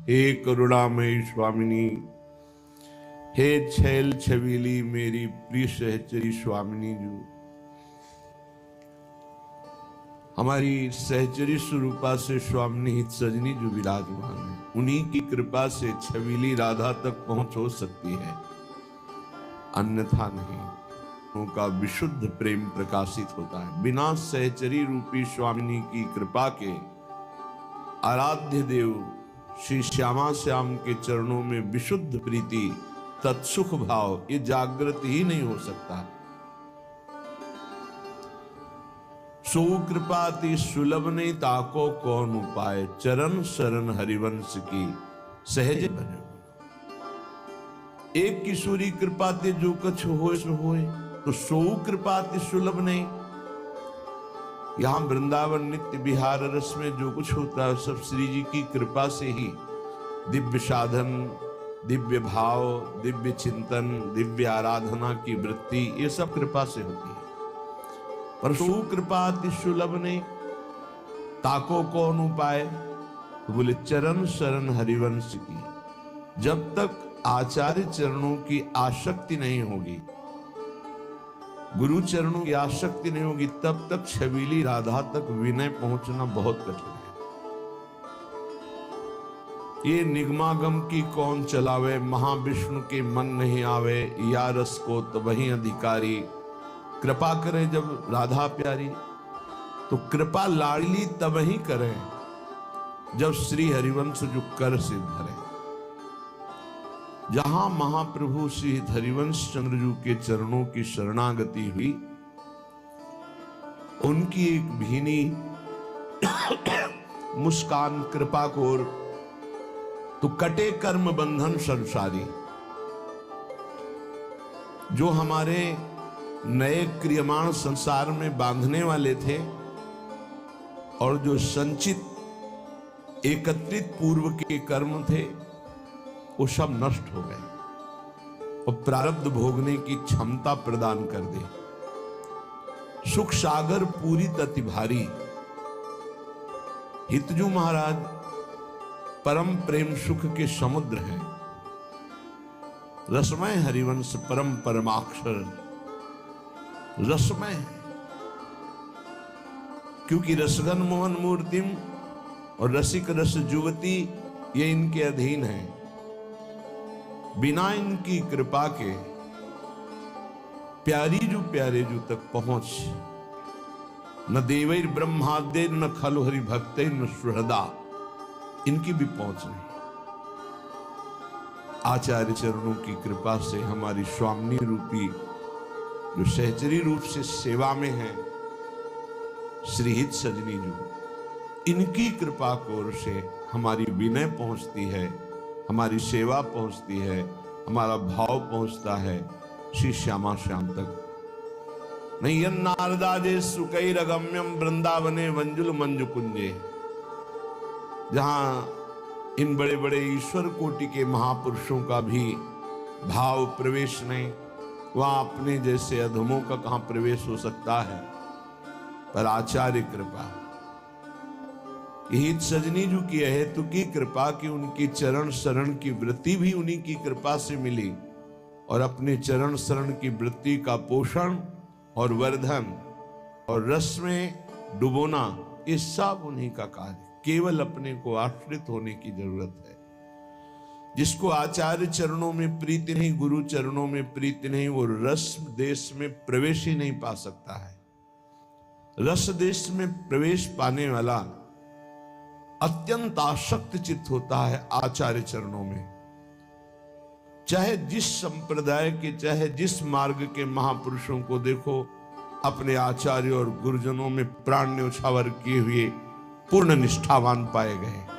हे करुणामयी स्वामिनी, हे छैल छबीली मेरी प्रिय सहचरी स्वामिनी जी, हमारी सहचरी स्वरूपा से स्वामिनी हित सजनी जो विराजमान है, उन्हीं की कृपा से छबीली राधा तक पहुंच हो सकती है, अन्यथा नहीं। उनका विशुद्ध प्रेम प्रकाशित होता है। बिना सहचरी रूपी स्वामिनी की कृपा के आराध्य देव श्री श्यामा श्याम के चरणों में विशुद्ध प्रीति तत्सुख भाव ये जागृत ही नहीं हो सकता। सो कृपाति सुलभ नहीं ताको कौन उपाय, चरण शरण हरिवंश की सहज बने। एक किशोरी कृपाते जो कछ होए सो होए, तो सो कृपाति सुलभ नहीं। यहां वृंदावन नित्य विहार रस में जो कुछ होता है सब श्री जी की कृपा से ही, दिव्य साधन, दिव्य भाव, दिव्य चिंतन, दिव्य आराधना की वृत्ति, ये सब कृपा से होती है। पर सो कृपाति सुलभ नहीं ताको कौन उपाय, तो बोले चरण शरण हरिवंश की। जब तक आचार्य चरणों की आसक्ति नहीं होगी, गुरु चरणों की आसक्ति नहीं होगी, तब तक छबीली राधा तक विनय पहुंचना बहुत कठिन है। ये निगमागम की कौन चलावे, महाविष्णु के मन नहीं आवे, या रस को तो वही अधिकारी। कृपा करे जब राधा प्यारी, तो कृपा लाडली तब ही करें जब श्री हरिवंश जो कर सिद्ध धरे। जहां महाप्रभु श्री हरिवंश चंद्रजू के चरणों की शरणागति हुई, उनकी एक भीनी मुस्कान कृपा कोर, तो कटे कर्म बंधन संसारी। जो हमारे नए क्रियमाण संसार में बांधने वाले थे और जो संचित एकत्रित पूर्व के कर्म थे, वो सब नष्ट हो गए और प्रारब्ध भोगने की क्षमता प्रदान कर दे। सुख सागर पूरी तति भारी। हितजू महाराज परम प्रेम सुख के समुद्र हैं। रसमय हरिवंश परम परमाक्षर रसमय है, क्योंकि रसगन मोहन मूर्तिम और रसिक रस जुवती ये इनके अधीन है। बिना इनकी कृपा के प्यारे जू तक पहुंच न देवैर ब्रह्मादेर न खलु हरि भक्ते न सुहृदा, इनकी भी पहुंच नहीं। आचार्य चरणों की कृपा से हमारी स्वामिनी रूपी जो सहचरी रूप से सेवा में है श्री हित सजनी जी, इनकी कृपा कोर से हमारी विनय पहुंचती है, हमारी सेवा पहुंचती है, हमारा भाव पहुंचता है श्री श्यामा श्याम तक। नहीं नारदाजे सुकैरगम्यम वृंदावने वंजुल मंजु कुंजे, जहां इन बड़े बड़े ईश्वर कोटि के महापुरुषों का भी भाव प्रवेश नहीं, वहां अपने जैसे अधमों का कहां प्रवेश हो सकता है। पर आचार्य कृपा, यही सजनी जू की हेतु की कृपा की उनकी चरण शरण की वृत्ति भी उन्हीं की कृपा से मिली, और अपने चरण शरण की वृत्ति का पोषण और वर्धन और रस में डुबोना, ये सब उन्हीं का कार्य। केवल अपने को आश्रित होने की जरूरत है। जिसको आचार्य चरणों में प्रीति नहीं, गुरु चरणों में प्रीति नहीं, वो रस देश में प्रवेश ही नहीं पा सकता है। रस देश में प्रवेश पाने वाला अत्यंत आसक्त चित्त होता है आचार्य चरणों में। चाहे जिस संप्रदाय के, चाहे जिस मार्ग के महापुरुषों को देखो, अपने आचार्य और गुरुजनों में प्राण न्योछावर किए हुए पूर्ण निष्ठावान पाए गए।